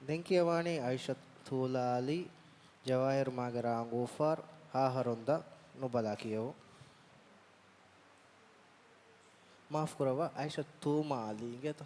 ದೆಂಕಿಯವಾಣಿ ಐಷತ್ ತೂಲಾಲಿ ಜವಾಹಿರ್ ಮಾಗರ ಅಂಗೂಫಾರ್ ಆಹರೊಂದ ನುಬಲಾಕಿಯವು ಮಾಫ್ ಕುರವ ಐಷತ್ ತೂಮಾಲಿ ಗೆತ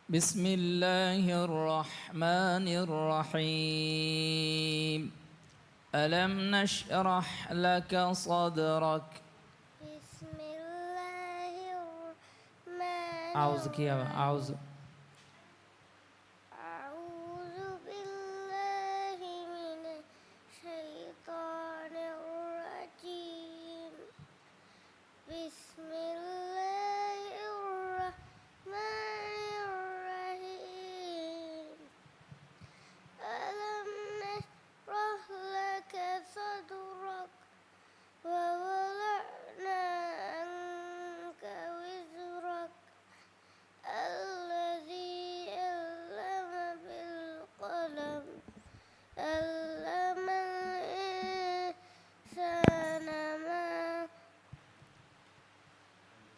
بسم الله الرحمن الرحيم ألم نشرح لك صدرك بسم الله الرحمن أعوذ كيا أعوذ أعوذ بالله من الشيطان الرجيم بسم الله الرحمن الرحيم ألم نشرح لك صدرك ووضعنا عنك وزرك الذي علم بالقلم علم الإنسان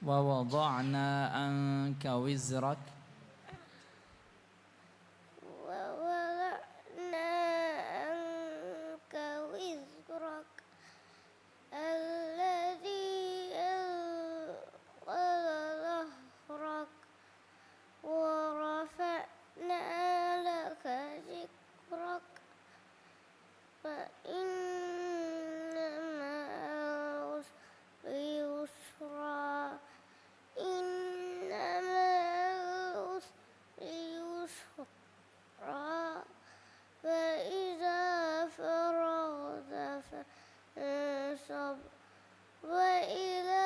ما ووضعنا عنك وزرك ووضعنا عنك وزرك الذي أنقض ظهرك ورفعنا لك ذكرك فإن مع العسر يسرا إن مع العسر يسرا فإذا فرغت فانصب وإلى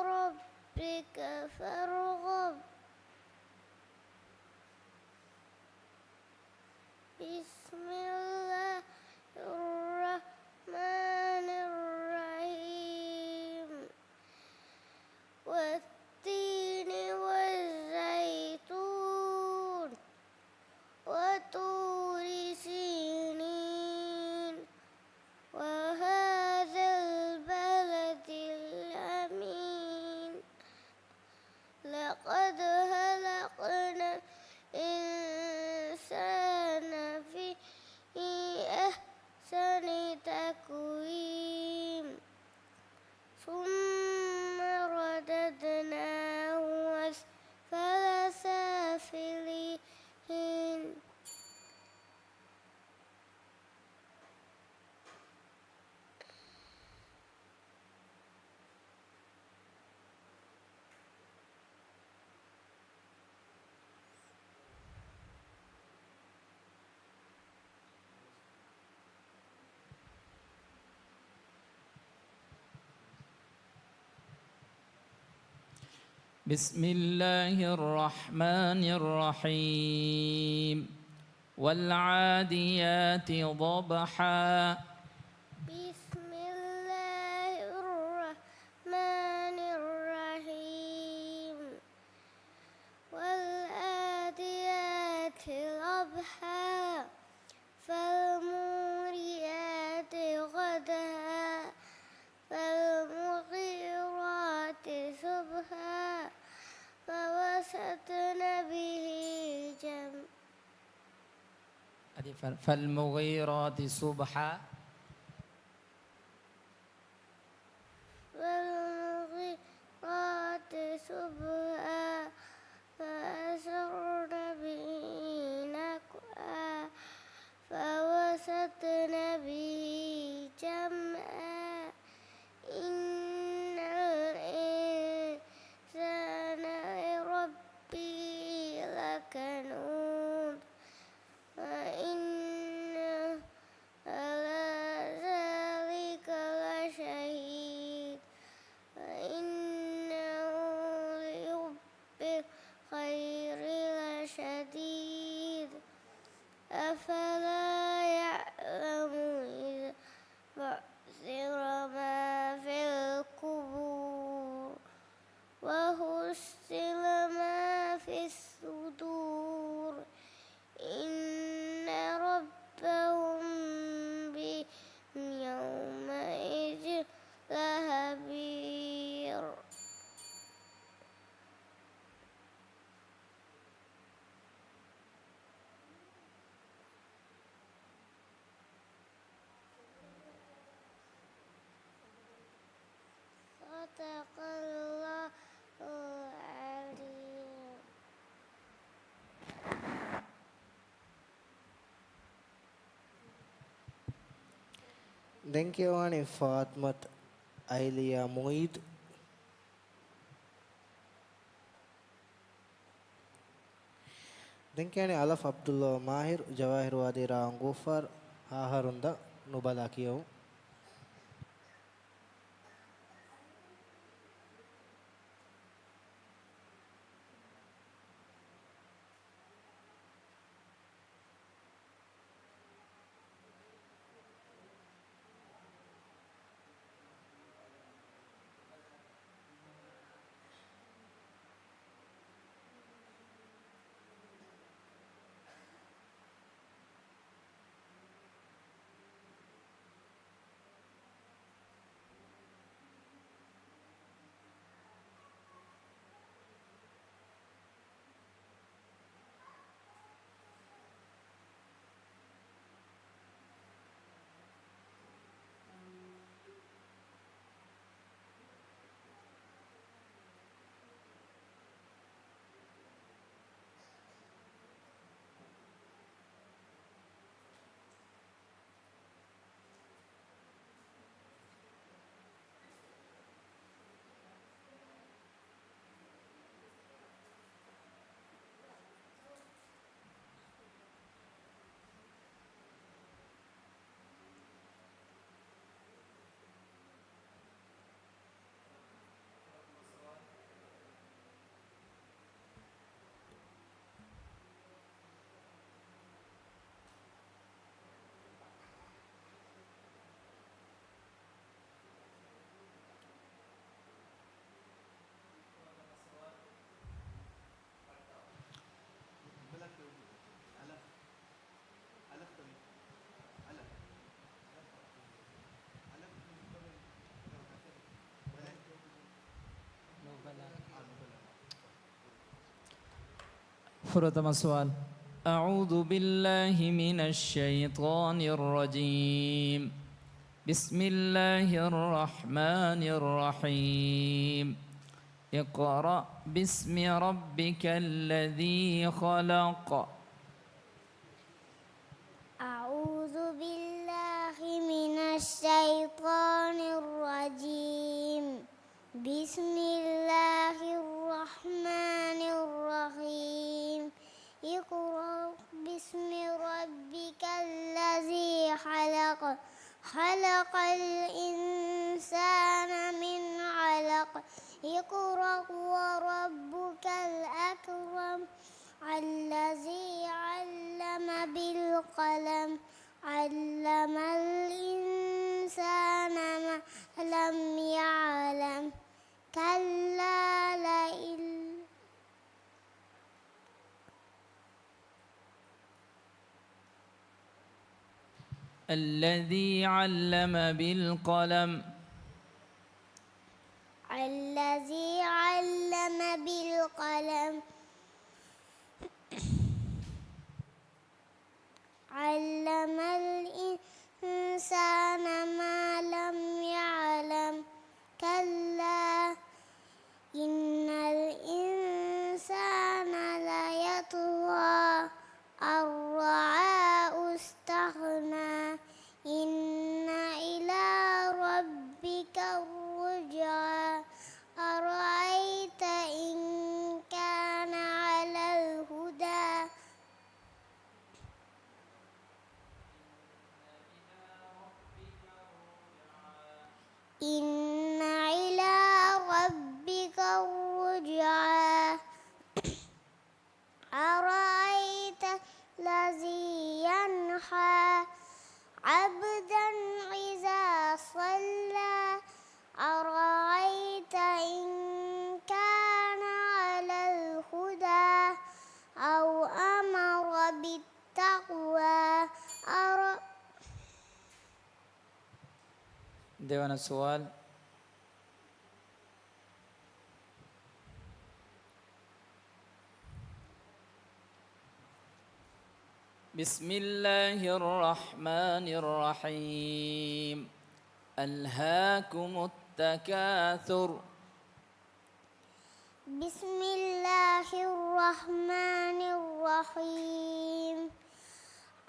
ربك فارغب بسم الله الرحمن الرحيم والتين والزيتون وطور سينين وهذا البلد الأمين لقد خلقنا الإنسان في أحسن تقويم ثم رددناه أسفل سافلين بسم الله الرحمن الرحيم والعاديات ضبحا بسم الله الرحمن الرحيم والآديات ضبحا فالموريات قدحا فالمغيرات صبحا فوسطن به جمعا فالمغيرات صبحا فالمغيرات صبحا فأثرن به نقعا فوسطن දැන් කියවනේ ෆාත්මත් අයිලියා මොයිද් දැන් කියන්නේ අලෆ් අබ්දුල්ලා මාහිර් ජවාහිර් වාදී රාම් ගෝෆර් ආහරුන්ද නුබලා කියවමු فرتم السؤال. أعوذ بالله من الشيطان الرجيم. بسم الله الرحمن الرحيم. اقرأ باسم ربك الذي خلق. أعوذ بالله من الشيطان الرجيم بسم الله الرحمن الرحيم اقرأ باسم ربك الذي خلق خلق الإنسان من علق اقرأ وربك الأكرم الذي علم بالقلم علم الإنسان ما لم يعلم كلا لئن الذي علم بالقلم. الذي علم بالقلم علم الإنسان ما لم يعلم كلا إن الإنسان ليطغى أن رآه استغنى إن إلى ربك الرجعى أرأيت إن كان على الهدى إن إلى ربك الرجعى أرأيت الذي ينحى عبدا إذا صلى أرأيت إن كان على الهدى أو أمر بالتقوى දෙවන සුවල්. بسم الله الرحمن الرحيم. ألهاكم التكاثر. بسم الله الرحمن الرحيم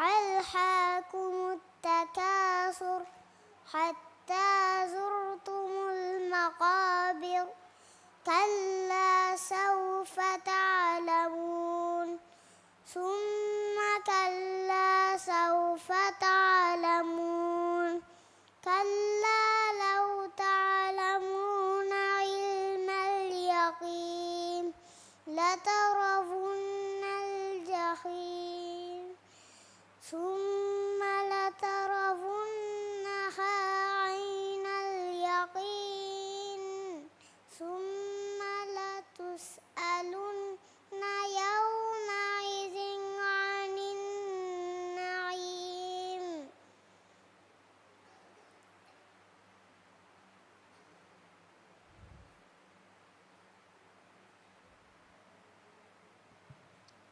ألهاكم التكاثر حتى زرتم المقابر كلا سوف تعلمون ثم كلا سوف تعلمون كلا لو تعلمون علم اليقين لترون الجحيم ثم لترونها عين اليقين ثم لتسألن يومئذ عن النعيم.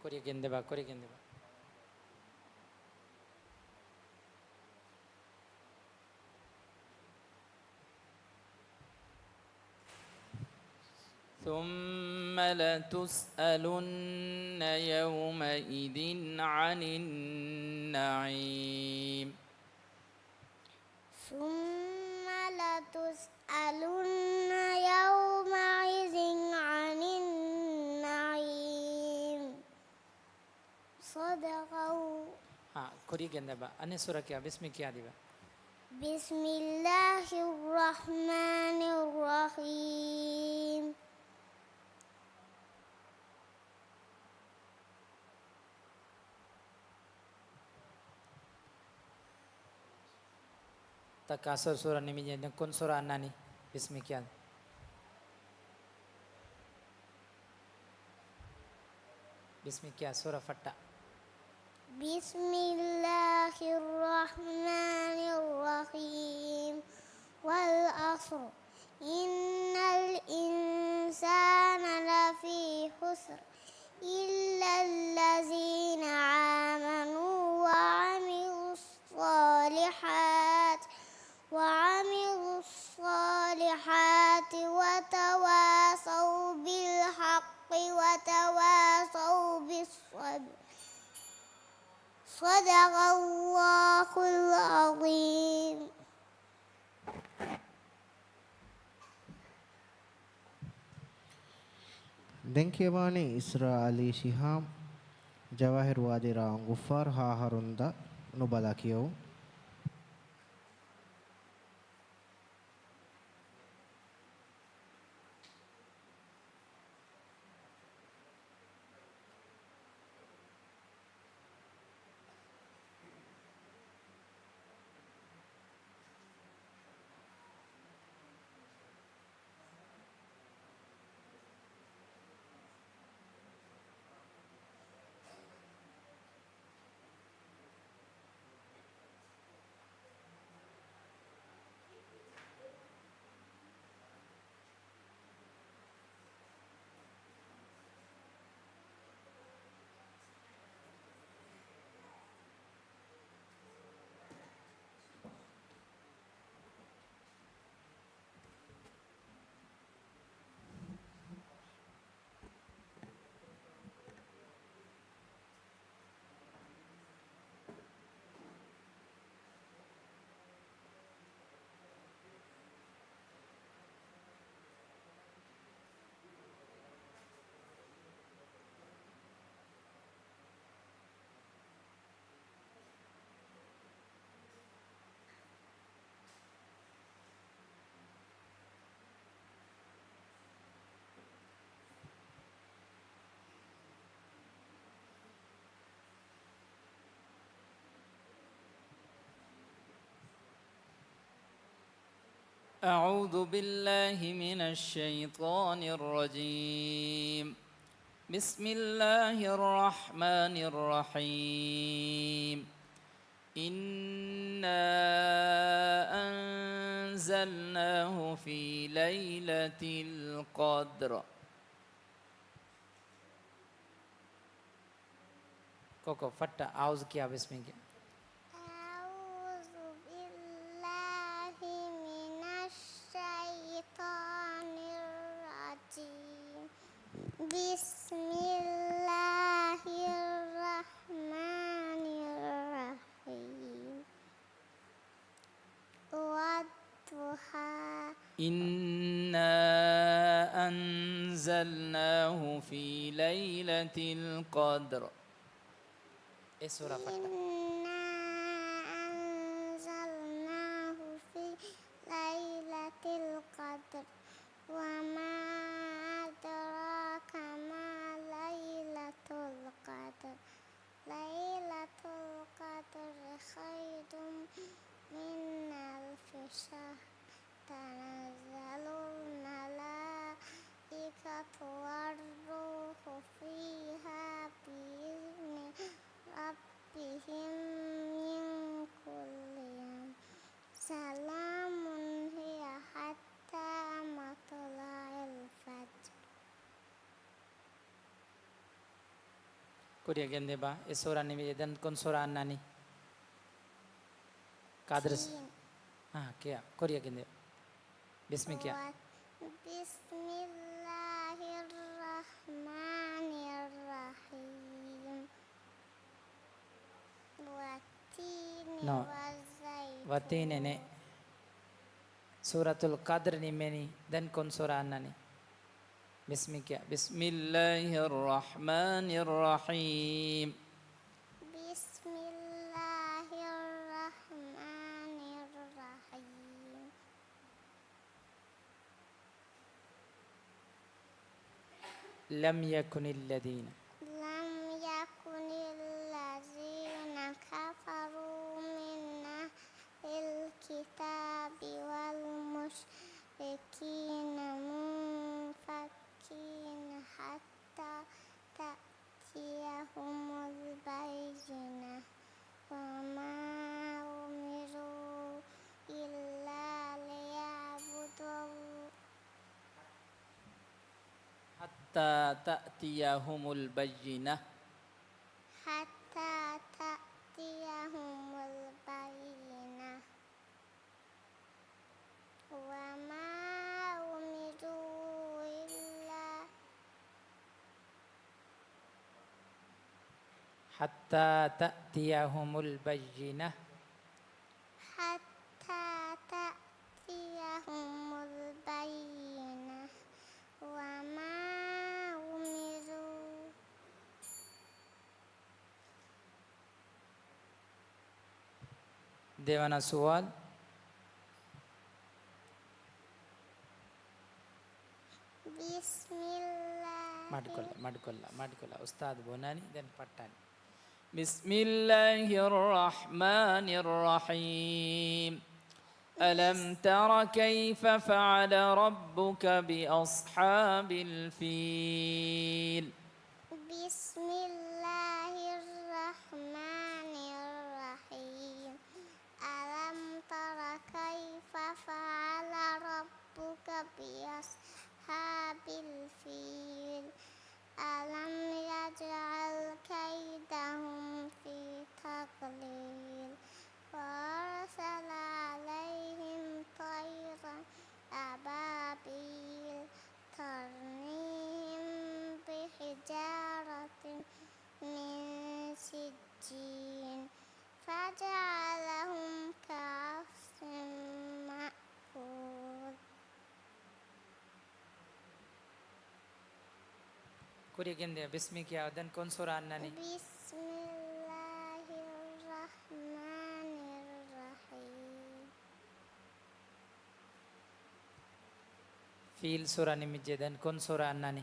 Korea gendeba. ثم لتسألن يومئذ عن النعيم. ثم لتسألن يومئذ عن النعيم. صدق الله. हाँ कोरी gendeba. अन्य सूरा क्या बिस्मिल क्या दिवा? بسم الله الرحمن الرحيم. Takasur surah ni menjadi kun surah nani bismi क्या? bismi क्या surah fatta. بسم الله الرحمن الرحيم. والعصر إن الإنسان لفي خسر إلا الذين آمنوا وعملوا الصالحات وتواصوا بالحق وتواصوا بالصبر. صدق الله العظيم. දෙන්කේවානේ ඉස්රා අලි ශිහාම් ජවාහිර් වාදී රාම් ගුෆාර් හාහරුන්දා නුබලා කියෝ أعوذ بالله من الشيطان الرجيم. بسم الله الرحمن الرحيم. إنا أنزلناه في ليلة القدر. كوكو فتا أعوذ كيا بسم الله. بسم الله الرحمن الرحيم. والضحى إنا أنزلناه في ليلة القدر. إيه سورة فتح؟ إنا أنزلناه في ليلة القدر وما أدراك ما ليلة القدر ليلة القدر خير من ألف شهر تنزل الملائكة والروح فيها بإذن ربهم من كل يوم سلام هي حتى مطلع الفجر. Kuria gende ba. E sura ni dan kon sura nani? Kadres. Tin. Kya? Kuria gende. Bismi kya? Bismillahirrahmanirrahim. Wattini No. wazzaitun. Watine ne. Suratul Qadr ni meni dan kon sura nani? Bismi kya? Bismillahirrahmanirrahim. Bismillahirrahmanirrahim. Lam yakunil ladina. Lam yakunil ladzina kafaru min ahlil kitabi wal musyrikina munfakkina hatta ta'tiyahumul bayyinah wa ma umiru illa liya'budu Hatta ta'tiyahumul bayyinah. hatta ta'tiyahumul bayyinah wa ma umiru illa Hatta ta'tiyahumul bayyinah. hatta ta'tiyahumul bayyinah wa ma umiru Devana sual. Madkolla. Ustad bonani dan pattani. Bismillahirrahmanirrahim. ألم تر كيف فعل ربك بأصحاب الفيل Bismillahirrahmanirrahim. Alam tara kaifa fa'ala rabbuka bi ashabil fil. Alam yaj'al kaidahum fi taqlil. Wa arsala alaihim tayran ababil tarmihim bihijaratin min sijjin faja'alahum ka'asfin ma'kul. Kuri gende bismi kya dan kon surah nani Bismillahirrahmanirrahim. Fil surah ni mijje dan kon surah nani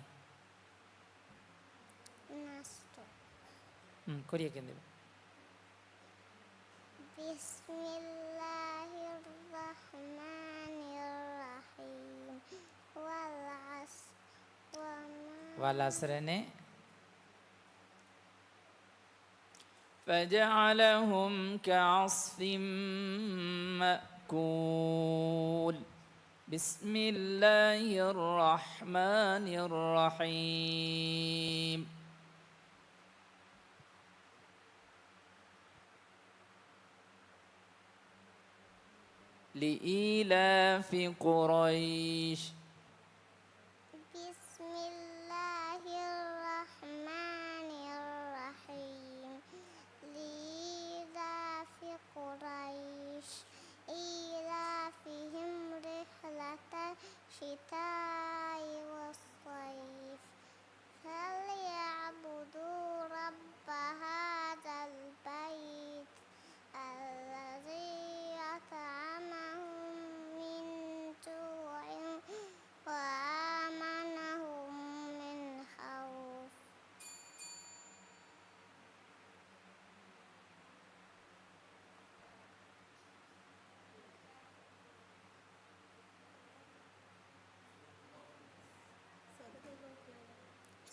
Nastu. Kuri gende Bismillahirrahmanirrahim. Wal 'asr wa ma wal asrene فجعلهم كعصف مأكول بسم الله الرحمن الرحيم لإيلاف قريش Bismillahirrahmanirrahim. Li'ilafi Quraisy ilafihim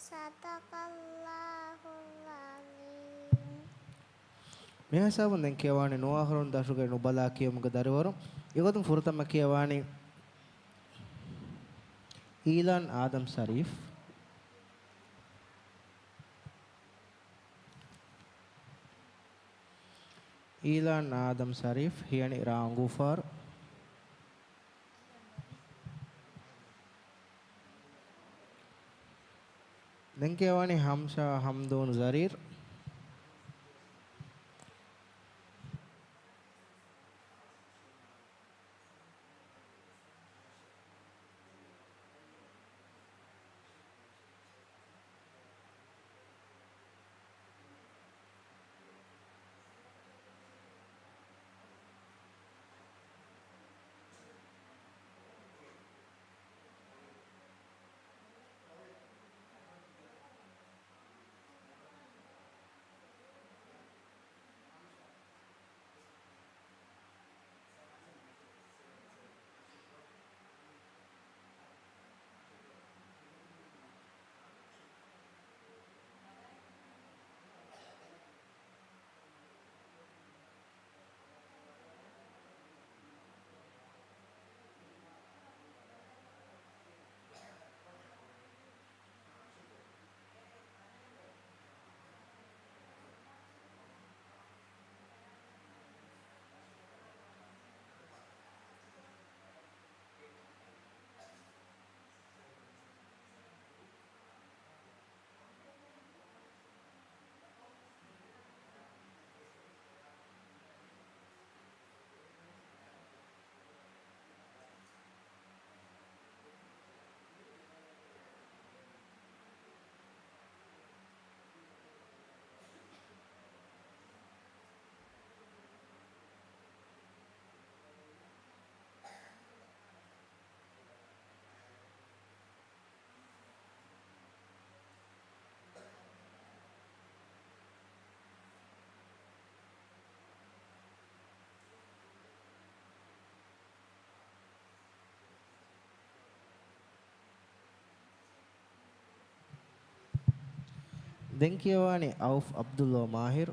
Sadaqallahul azim. මේ හසාවන් දැන් කියවානේ නොආහරුන් දශුගේ නුබලා කියමුක දරවරු ඉගොතුන් ෆුරතම කියවානේ ඊලන් ආදම් ශරීෆ් ඊලන් ආදම් ශරීෆ් හියනි රාංගුෆාර් දැන් කියවානේ හම්ෂා හම්දෝන් ਜ਼රීර් දැන් කියවානේ අවුෆ් අබ්දුල්ලා මාහිර්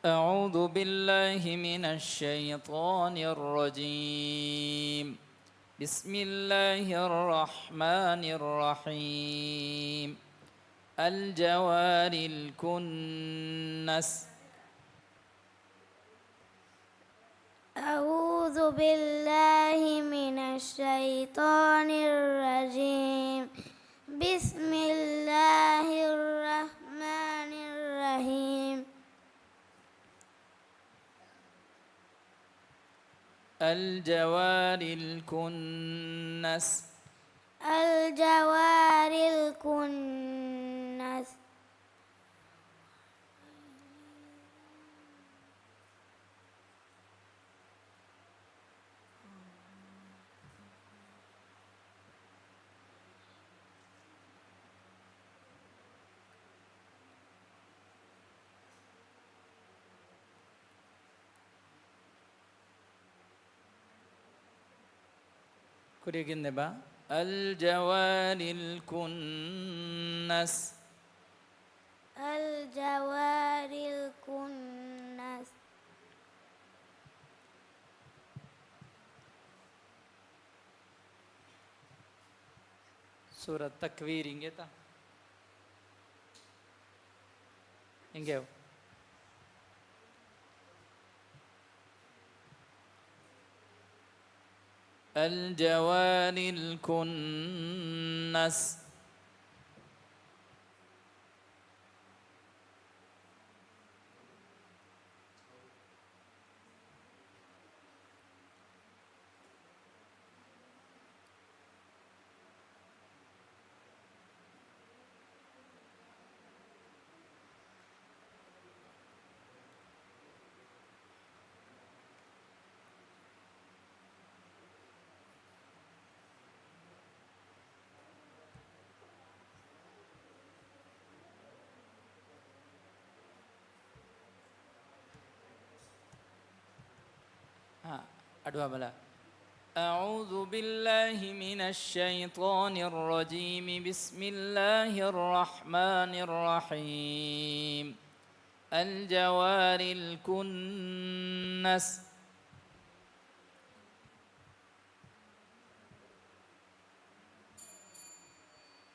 أعوذ بالله من الشيطان الرجيم بسم الله الرحمن الرحيم الجوار الكنس أعوذ بالله من الشيطان الرجيم بسم الله الرحمن الرحيم الجوار الكنس الجوار الكنس كوريجين نبا الجوار الكنس الجوار الكنس Surat Takwir inge ta. Inge. الجوار الكنس. أدوى بلا. أعوذ بالله من الشيطان الرجيم. بسم الله الرحمن الرحيم. الجوار الكنس.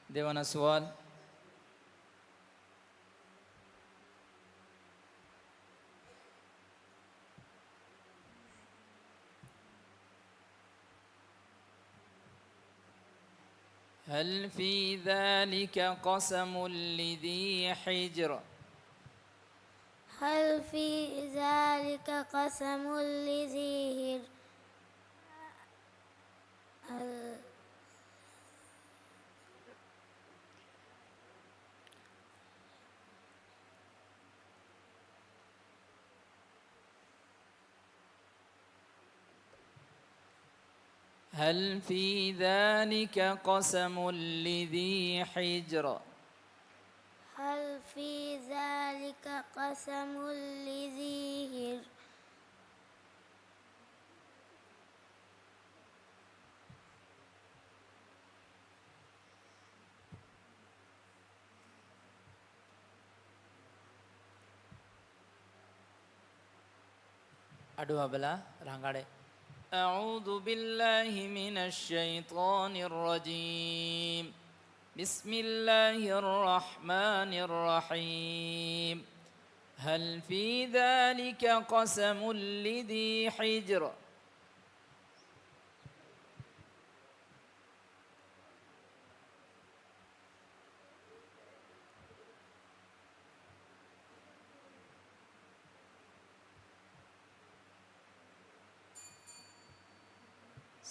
देवाना सवाल. هل في ذلك قسم لذي حجر؟ هل في ذلك قسم لذي هل هل في ذلك قسم لذي حجر؟ هل في ذلك قسم لذي هجر؟ أدوى بلا رانغاڑے. أعوذ بالله من الشيطان الرجيم. بسم الله الرحمن الرحيم. هل في ذلك قسم لذي حجر؟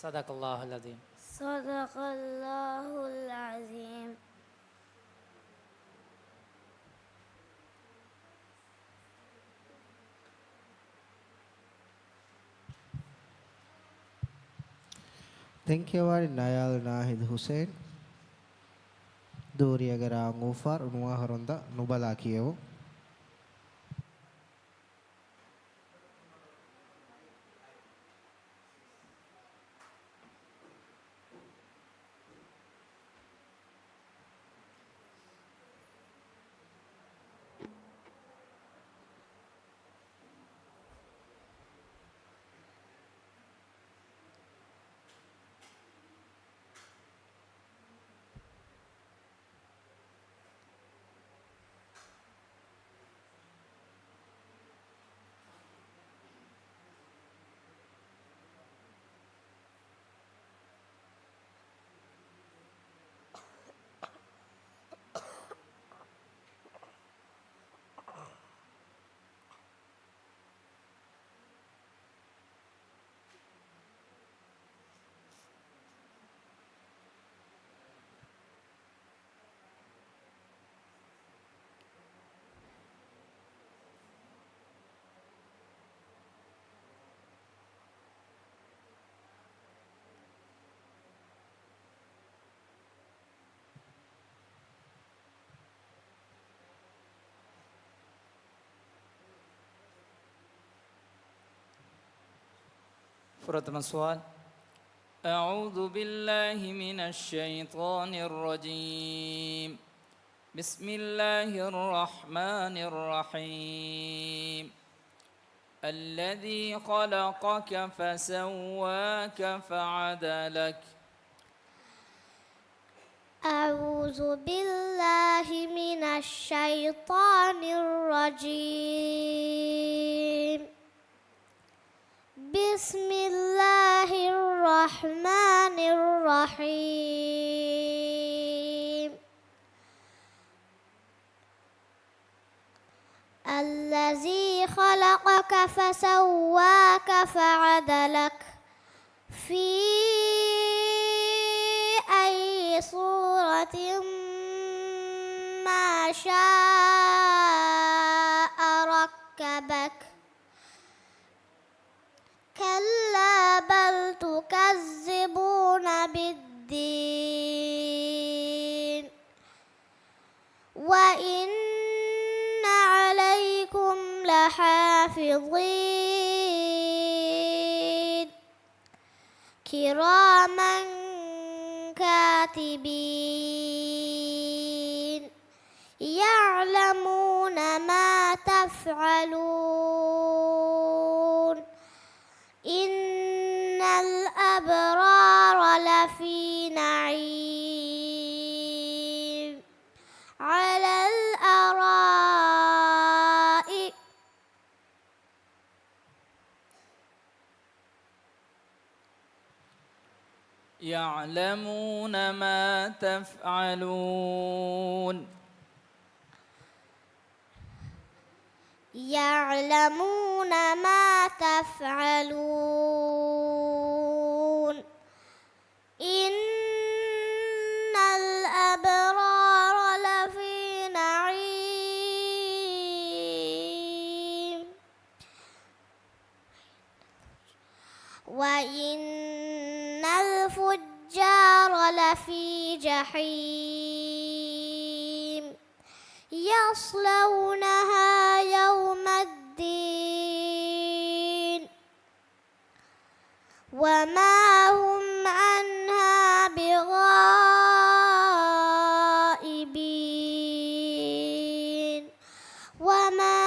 صدق الله العظيم. صدق الله العظيم. ತೆಂಕೆವಾಡಿ ನಯಾಲ್ ನಾಹಿದ್ ಹುಸೇನ್ ದೂರಿಯಗರ ಅಂಗೂಫಾರ್ ನುವಾಹರೊಂದ ನುಬಲಾಕಿಯವು. فرتم السؤال. أعوذ بالله من الشيطان الرجيم. بسم الله الرحمن الرحيم. الذي خلقك فسواك فعدلك. أعوذ بالله من الشيطان الرجيم. بسم الله الرحمن الرحيم. الذي خلقك فسواك فعدلك في أي صورة ما شاء ركبك. كلا بل تكذبون بالدين وإن عليكم لحافظين كراما كاتبين يعلمون ما تفعلون. إن الأبرار لفي نعيم على الأرائك يعلمون ما تفعلون. يعلمون ما تفعلون. إن الأبرار لفي نعيم وإن الفجار لفي جحيم يصلونها يوم الدين وما هم عنها بغائبين. وما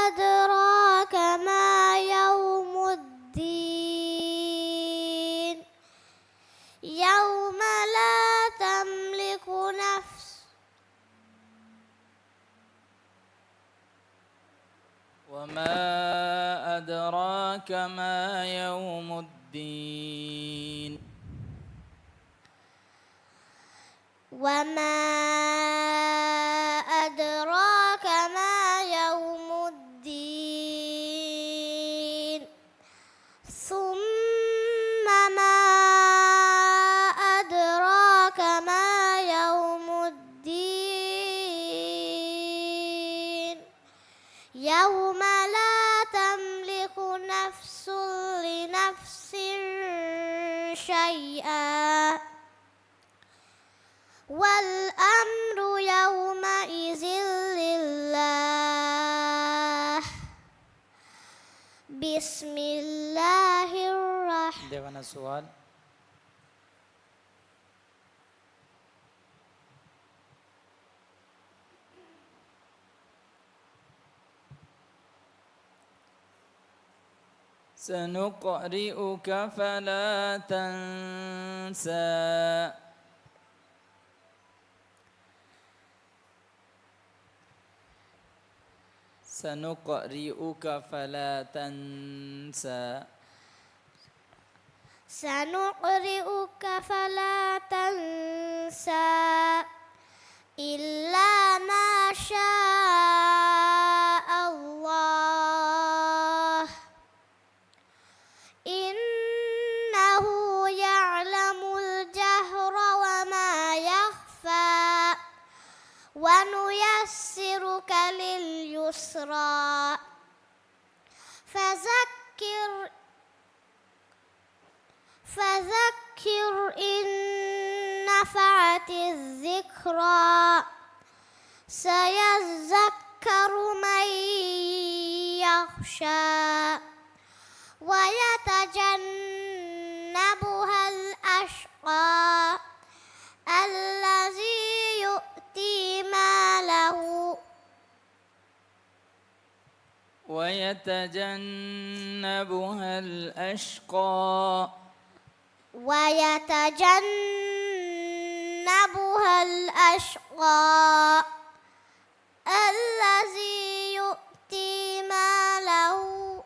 أدراك ما يوم الدين يوم لا تملك نفس وما أدراك ما يوم الدين وما أدراك ما يوم الدين ثم ما أدراك ما يوم الدين يوم لا تملك نفس لنفس شيئا والأمر يومئذ لله. بسم الله الرحمن देवाना सवाल سنقرئك فلا تنسى سنقرئك فلا تنسى سنقرئك فلا تنسى إلا ما شاء الله إنه يعلم الجهر وما يخفى ونيسرك لليسرى فذكر إن نفعت الذكرى سيذكر من يخشى ويتجنبها الأشقى الذي يؤتي ماله ويتجنبها الأشقى الأشقى الذي يؤتي ماله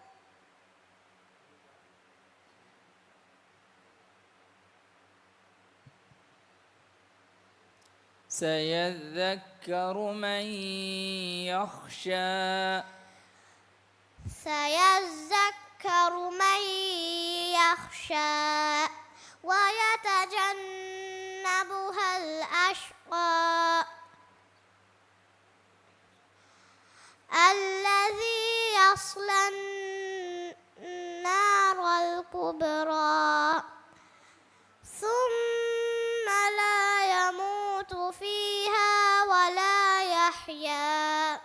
سيذكر من يخشى سيذكر من يخشى ويتجنبها الأشقى الذي يصلى النار الكبرى ثم لا يموت فيها ولا يحيا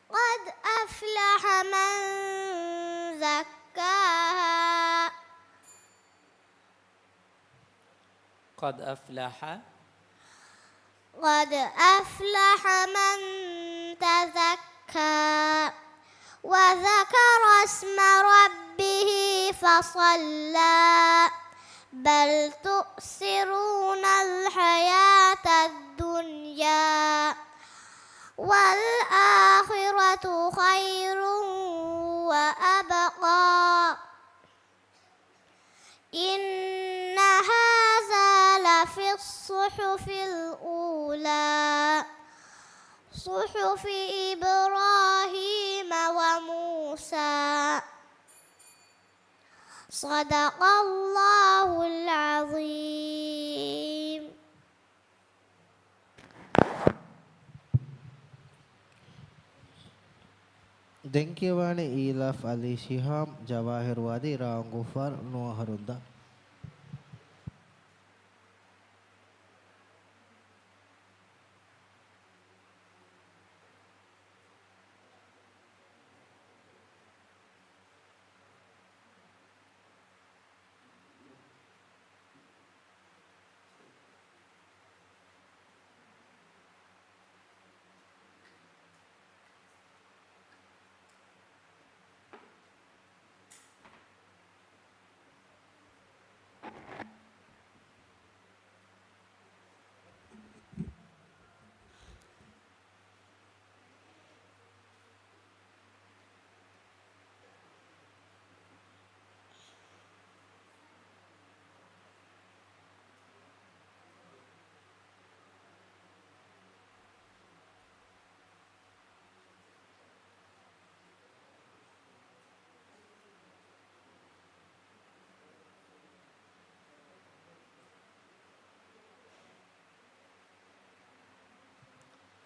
قد أفلح من زكاها قد أفلح قد أفلح من تزكى وذكر اسم ربه فصلى بل تؤثرون الحياة الدنيا والآخرة خير وأبقى إن هذا لفي الصحف الأولى صحف إبراهيم وموسى صدق الله العظيم. දෙන්කියවානේ ඊලාෆ් අලි ශිහාම් ජවාහිර් වාදී රාම් ගුෆාර් නොහරුන්දා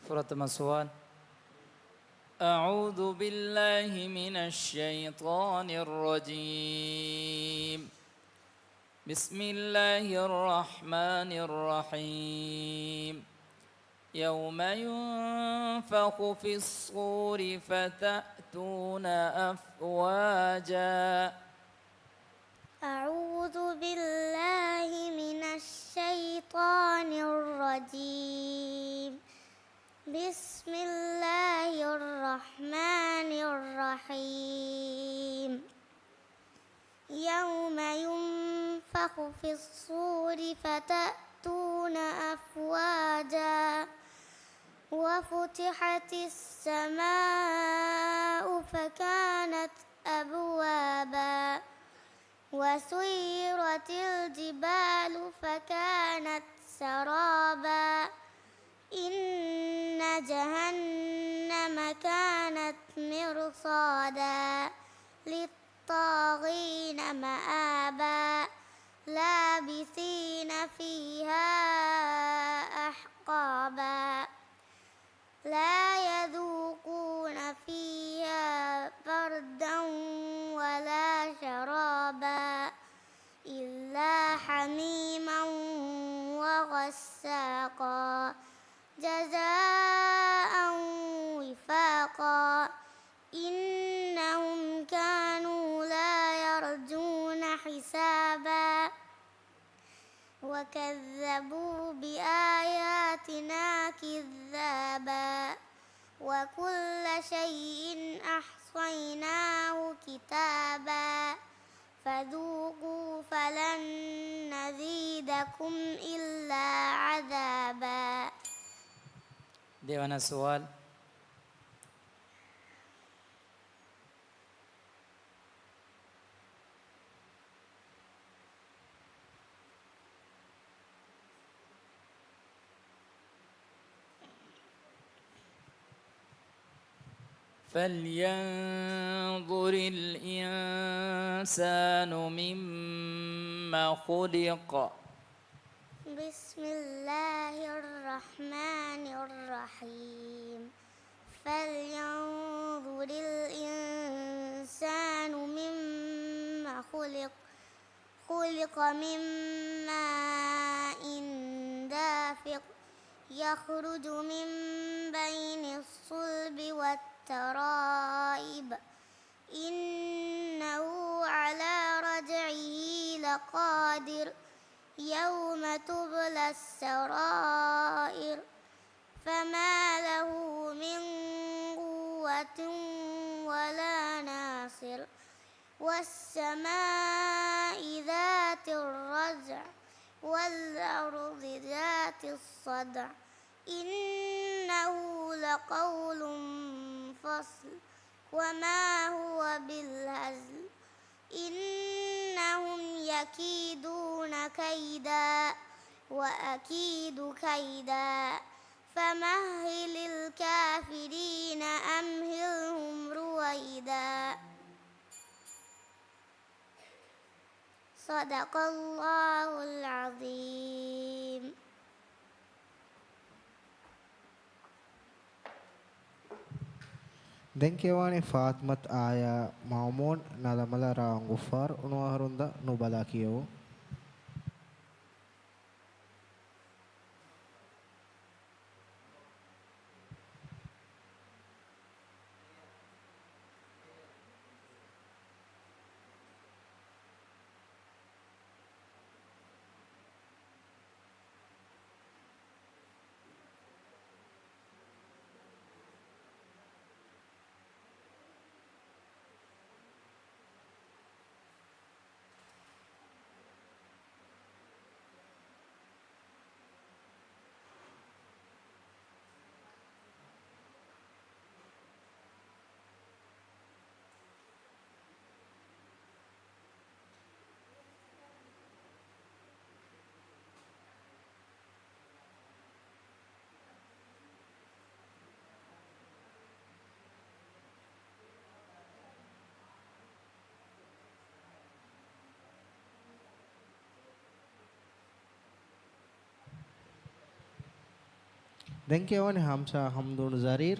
سورة مسوان. أعوذ بالله من الشيطان الرجيم. بسم الله الرحمن الرحيم. يوم ينفخ في الصور فتأتون أفواجا. أعوذ بالله من الشيطان الرجيم. بسم الله الرحمن الرحيم. يوم ينفخ في الصور فتأتون أفواجا وفتحت السماء فكانت أبوابا وسيرت الجبال فكانت سرابا إن جهنم كانت مرصادا للطاغين مآبا لابثين فيها أحقابا لا يذوقون فيها بردا ولا شرابا إلا حميما وغساقا جزاء وفاقا إنهم كانوا لا يرجون حسابا وكذبوا بآياتنا كذابا وكل شيء أحصيناه كتابا فذوقوا فلن نزيدكم إلا දෙවන සුවල් فلينظر الإنسان مما خلق بسم الله الرحمن الرحيم فلينظر الإنسان مما خلق خلق من ماء دافق يخرج من بين الصلب والترائب إنه على رجعه لقادر يوم تبلى السرائر فما له من قوة ولا ناصر والسماء ذات الرجع والأرض ذات الصدع إنه لقول فصل وما هو بالهزل إنهم يكيدون كيدا وأكيد كيدا فمهل الكافرين أمهلهم رويدا صدق الله العظيم. දැන් කියවනේ ෆාත්මත් ආයා මවමෝන් නලමල රාංගුෆාර් උනවහරුන්ද නුබලා කියෝ දැන් කියවනේ හම්සා හම්දුන් සරීර්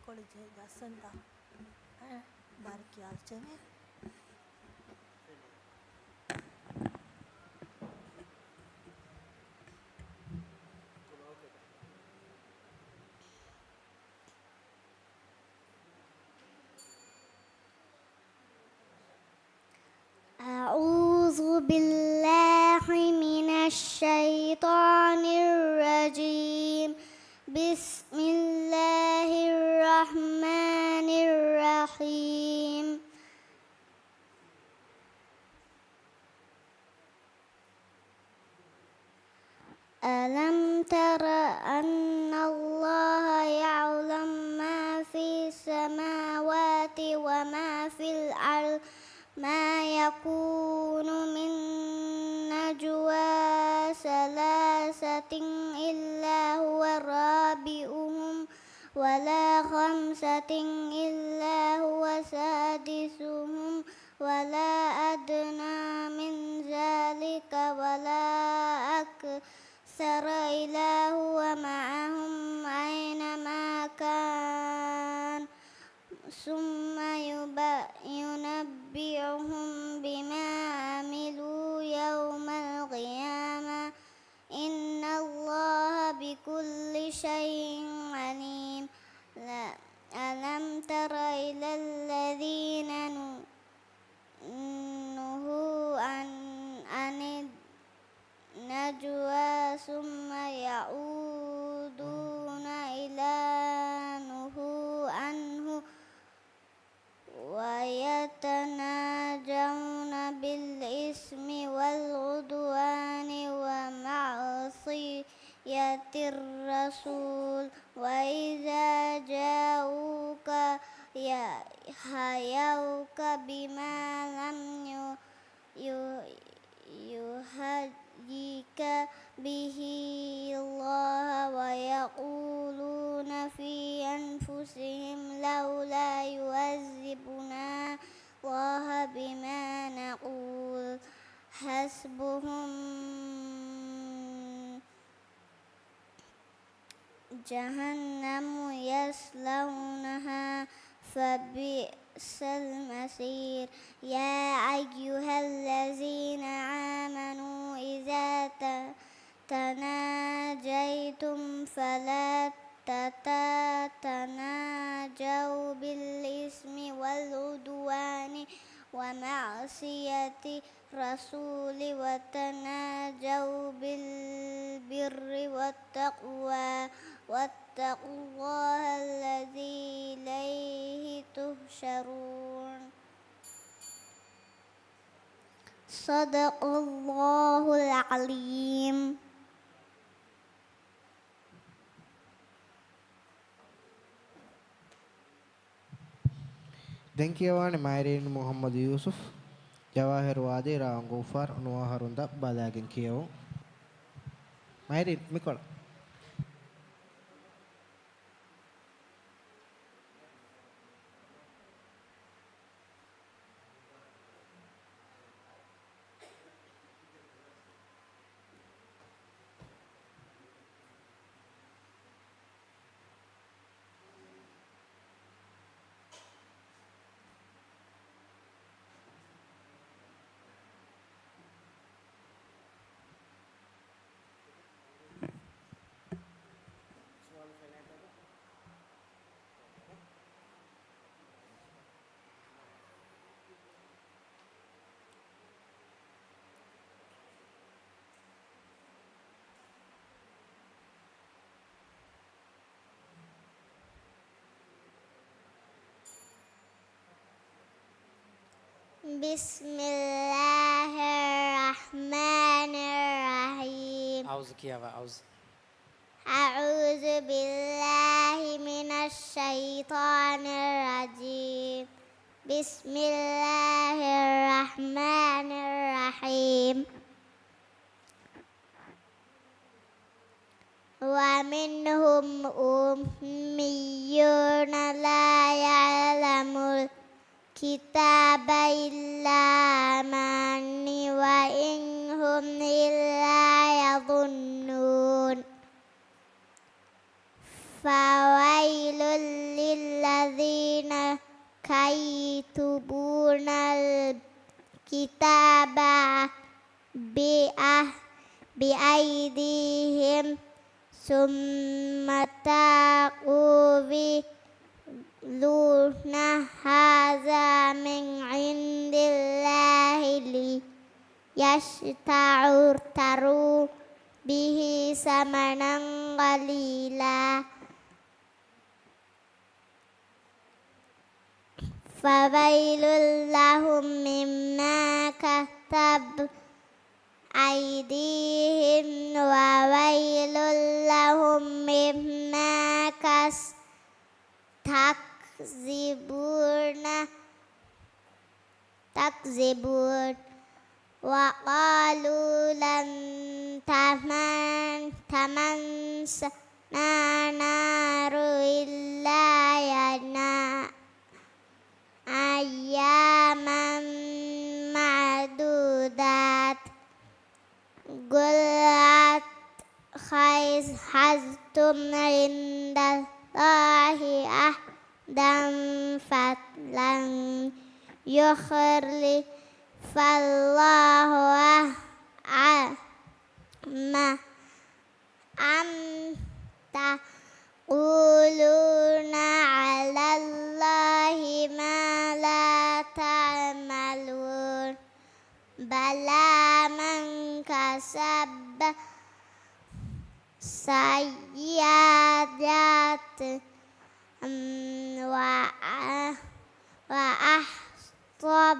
College Gasanda Barki Alchemy. أعوذ بالله من الشيطان الرجيم بسم الله الرحمن الرحيم ألم تر أن الله يعلم ما في السماوات وما في الأرض ما يكون ولا خمسة إلا هو سادسهم ولا أدنى من ذلك ولا أكثر إلا هو معهم أينما كان ثم ينبئهم بما عملوا يوم القيامة إن الله بكل شيء عليم. ألم تر إلى الذين نهوا عن النجوى ثم يعودون إلى نهوا عنه ويتناجون بالإثم والعدوان ومعصية الرسول وإذا جاءوك يحيوك بما لم يحييك به الله ويقولون في أنفسهم لولا يعذبنا الله بما نقول حسبهم جهنم يصلونها فبئس المصير. يا أيها الذين آمنوا إذا تناجيتم فلا تتناجوا بالإثم والعدوان ومعصية الرسول وتناجوا بالبر والتقوى واتقوا الله الذي إليه تحشرون. صدق الله العليم. දැන් කියවන්නේ මයිරීන් මොහම්මද් යූසුෆ් ජවාහිර් වාදී රාංගුෆර් නුවහරුන්ද බලාගෙන කියවමු. මයිරීන් මිකොල بسم الله الرحمن الرحيم. أعوذ بالله من الشيطان الرجيم. بسم الله الرحمن الرحيم. ومنهم أميون لا يعلمون الكتاب إلا أماني وإن هم إلا يظنون. فويل للذين يكتبون الكتاب بأيديهم ثم يقولون هذا من عند الله ليشتروا به ثمنا قليلا فويل لهم مما كتبت أيديهم وويل لهم مما تكذبون. وقالوا لن ما نار إلا أياما معدودات قل حزتم عند الله أحدا فلن يخلف الله أم تقولون على الله ما لا تعملون بلى من كسب سيئات وأحصب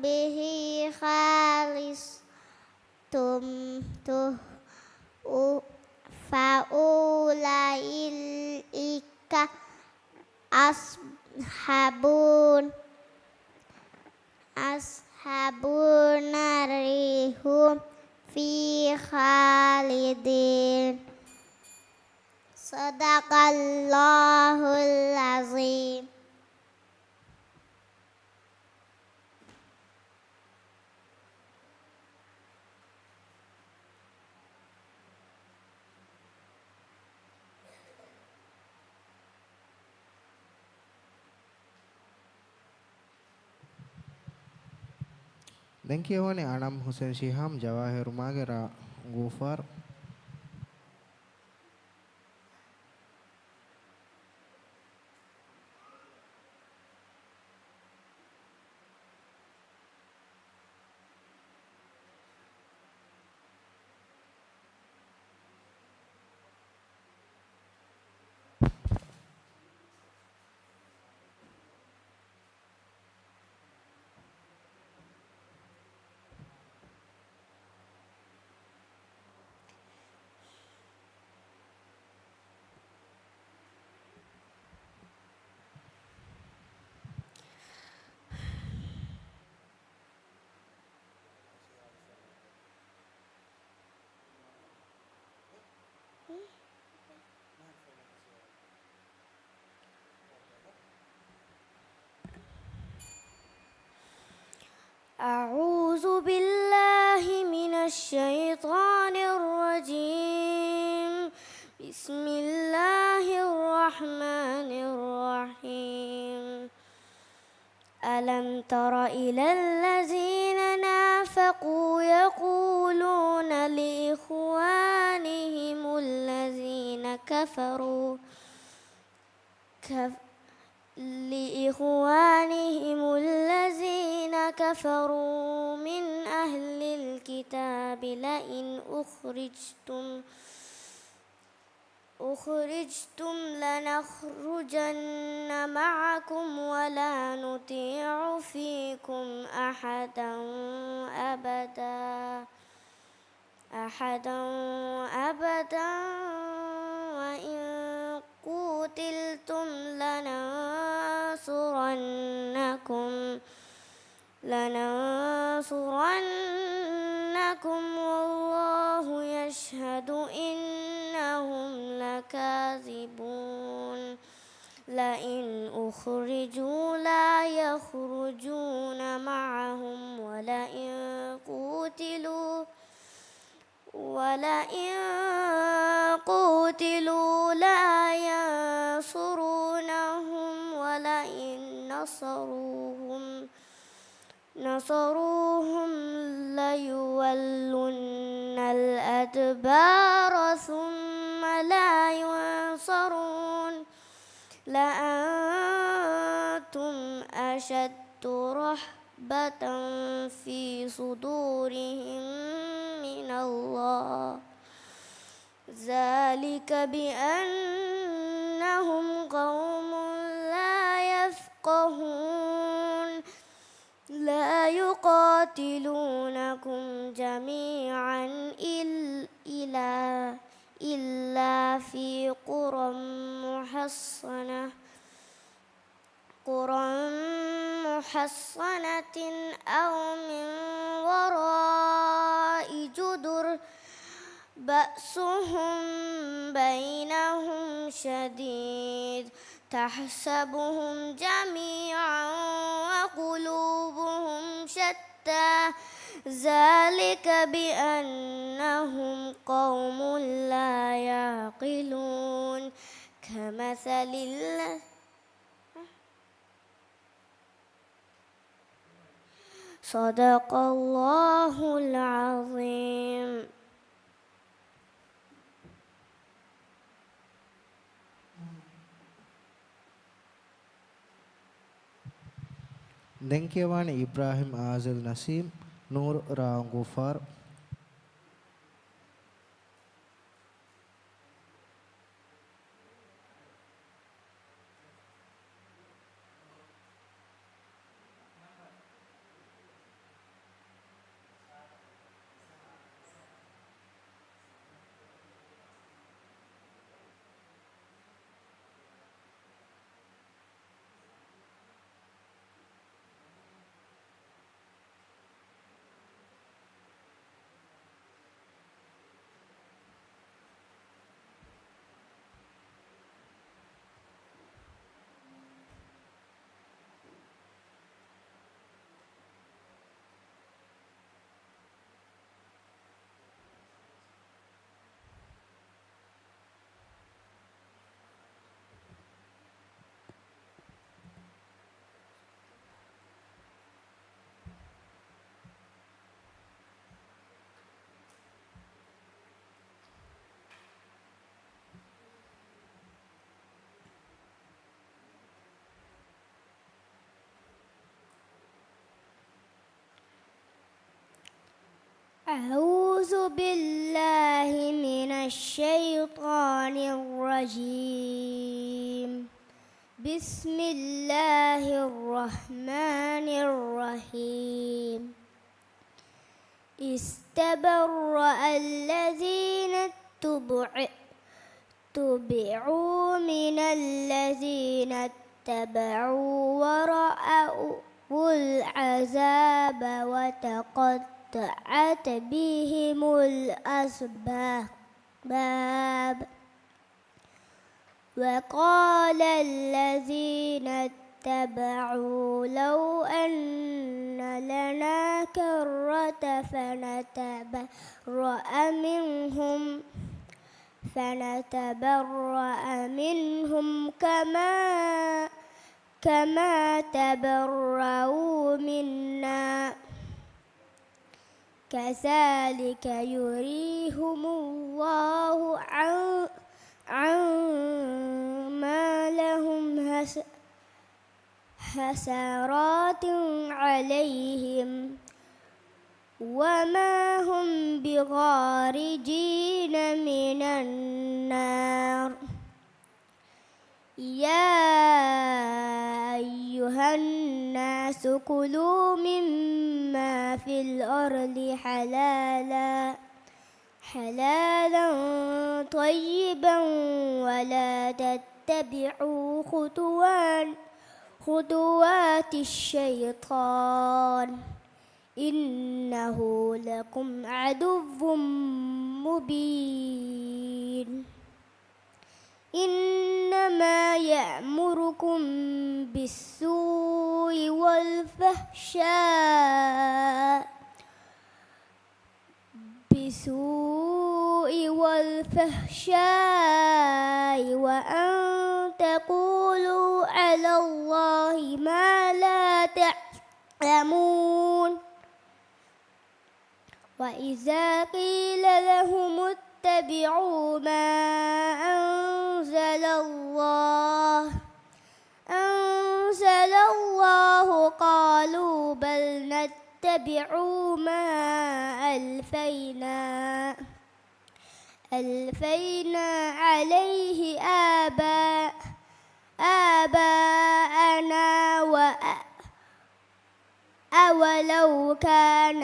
به خالصة فأولئك أصحاب النار هم في خالدين صدق الله العظيم. දැන් කියවනේ ආනම් හුසෙන් ශිහාම් ජවාහිරුමාගේ ගූෆාර්. أعوذ بالله من الشيطان الرجيم. بسم الله الرحمن الرحيم. ألم تر إلى الذين نافقوا يقولون لإخوانهم الذين كفروا من أهل الكتاب لئن أخرجتم لنخرجن معكم ولا نطيع فيكم أحدا أبدا وإن قتلتم لننصرنكم والله يشهد إنهم لكاذبون. لئن أخرجوا لا يخرجون معهم ولئن قوتلوا لا ينصرونهم ولئن نصروهم ليولن الأدبار ثم لا ينصرون. لأنتم أشد رهبة في صدورهم من الله ذلك بأنهم قوم لا يفقهون. لا يقاتلونكم جميعا إلا في قرى محصنة أو من وراء جدر بأسهم بينهم شديد تحسبهم جميعا وقلوبهم شتى ذلك بأنهم قوم لا يعقلون صدق الله العظيم. දැන් කියවන්නේ ඉබ්‍රාහිම් ආසල් නසීම් නූර් රාම් ගුෆාර්. أعوذ بالله من الشيطان الرجيم. بسم الله الرحمن الرحيم. استبرأ الذين اتبعوا من الذين اتبعوا ورأوا العذاب وتقطعت بهم الأسباب وقال الذين اتبعوا لو أن لنا كرة فنتبرأ منهم كما تبرؤوا منا كذلك يريهم الله أعمالهم حسرات عليهم وما هم بخارجين من النار. يا أيها الناس كلوا مما في الأرض حلالا طيبا ولا تتبعوا خطوات الشيطان إنه لكم عدو مبين. إنما يأمركم بالسوء والفحشاء وأن تقولوا على الله ما لا تعلمون. وإذا قيل لهم اتبعوا ما أنزل الله قالوا بل نتبع ما ألفينا عليه آباءنا أولو كان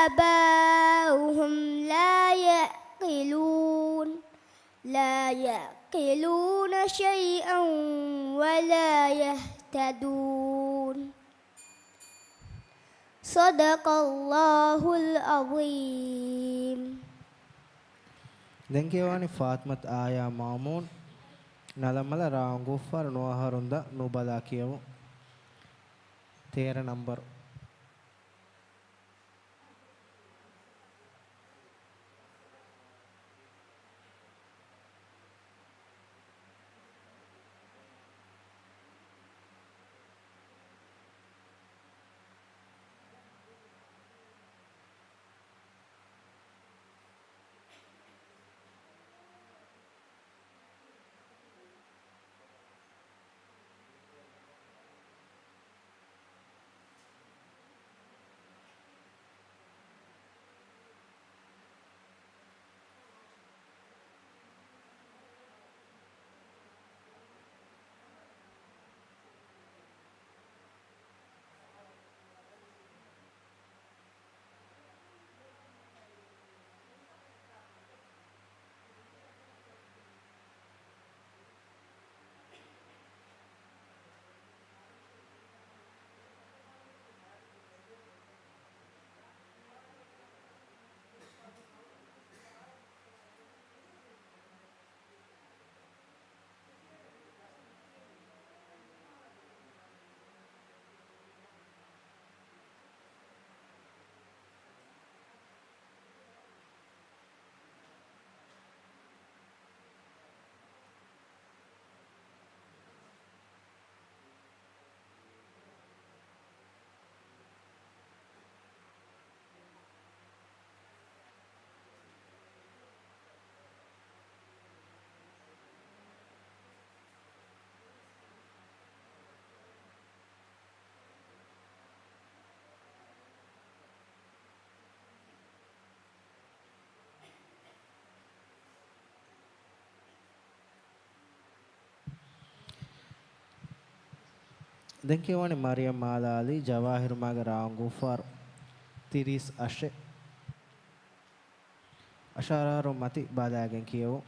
آباؤهم لا يعقلون شيئا ولا يهتدون. صدق الله العظيم. දැන් කියවන්නේ ෆාත්මත් ආයා මාමූන් නලමල රාම් ගුෆාර් නොහරුන්ද නුබලා කියවමු. 13 නම්බර්. දැන් කියවන්නේ මරියම් මාලාලි ජවාහිර් මාගේ රාම් ගුෆාර් 38 අෂාරාරු මති බාදාගෙන් කියවමු.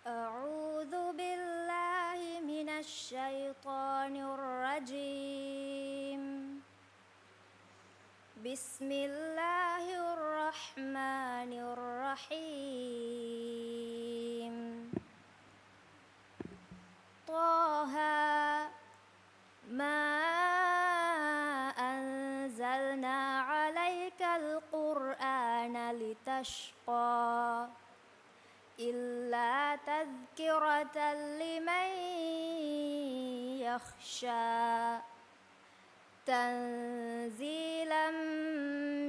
أعوذ بالله من الشيطان الرجيم. بسم الله الرحمن الرحيم. طه ما أنزلنا عليك القرآن لتشقى إلا تذكرة لمن يخشى تنزيلا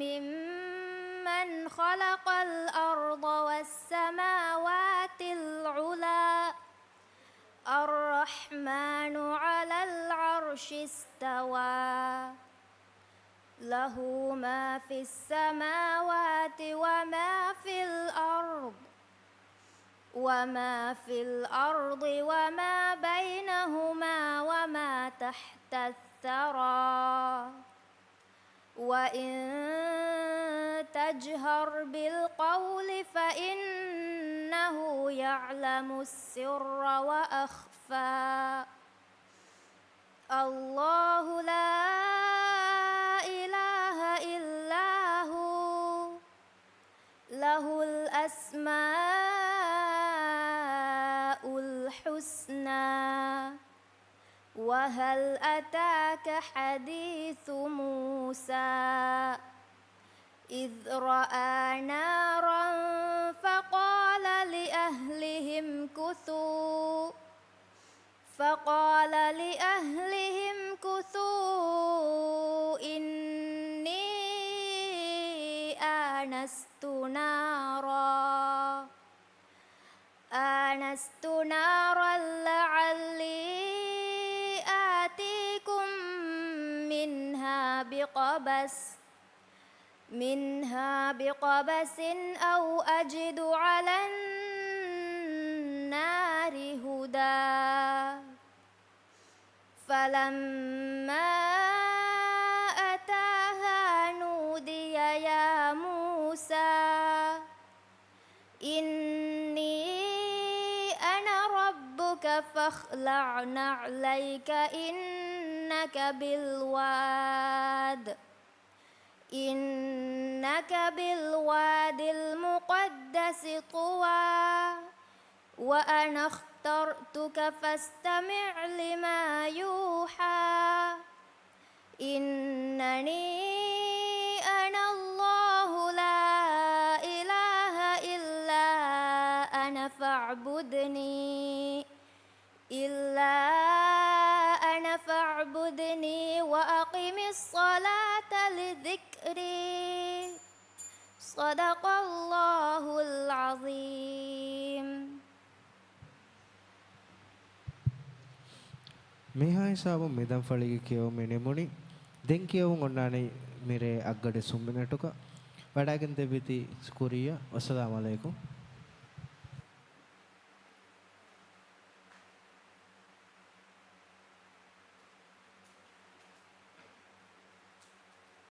ممن خلق الأرض والسماوات العلى الرحمن على العرش استوى له ما في السماوات وما في الأرض وما بينهما وما تحت الثرى وإن تجهر بالقول فإنه يعلم السر وأخفى الله لا إله إلا هو له الأسماء الحسنى وهل أتاك حديث موسى إذ رأى نارا فقال لأهلهم كثوا إني آنست نارا لعلي آتيكم منها بقبس أو أجد على النار هدى فلما أتاها نودي يا موسى إني أنا ربك فاخلع نعليك إنك بالواد المقدس طوى وأنا اخترتك فاستمع لما يوحى إنني أنا الله لا إله إلا أنا فاعبدني وأقم الصلاة لذكري صدق الله العظيم. Mihai sabu midam faligi kiyo minimuni den kiyo onnani mire aggade summinatuka wadagen debiti skuriya. Wassalamu alaikum.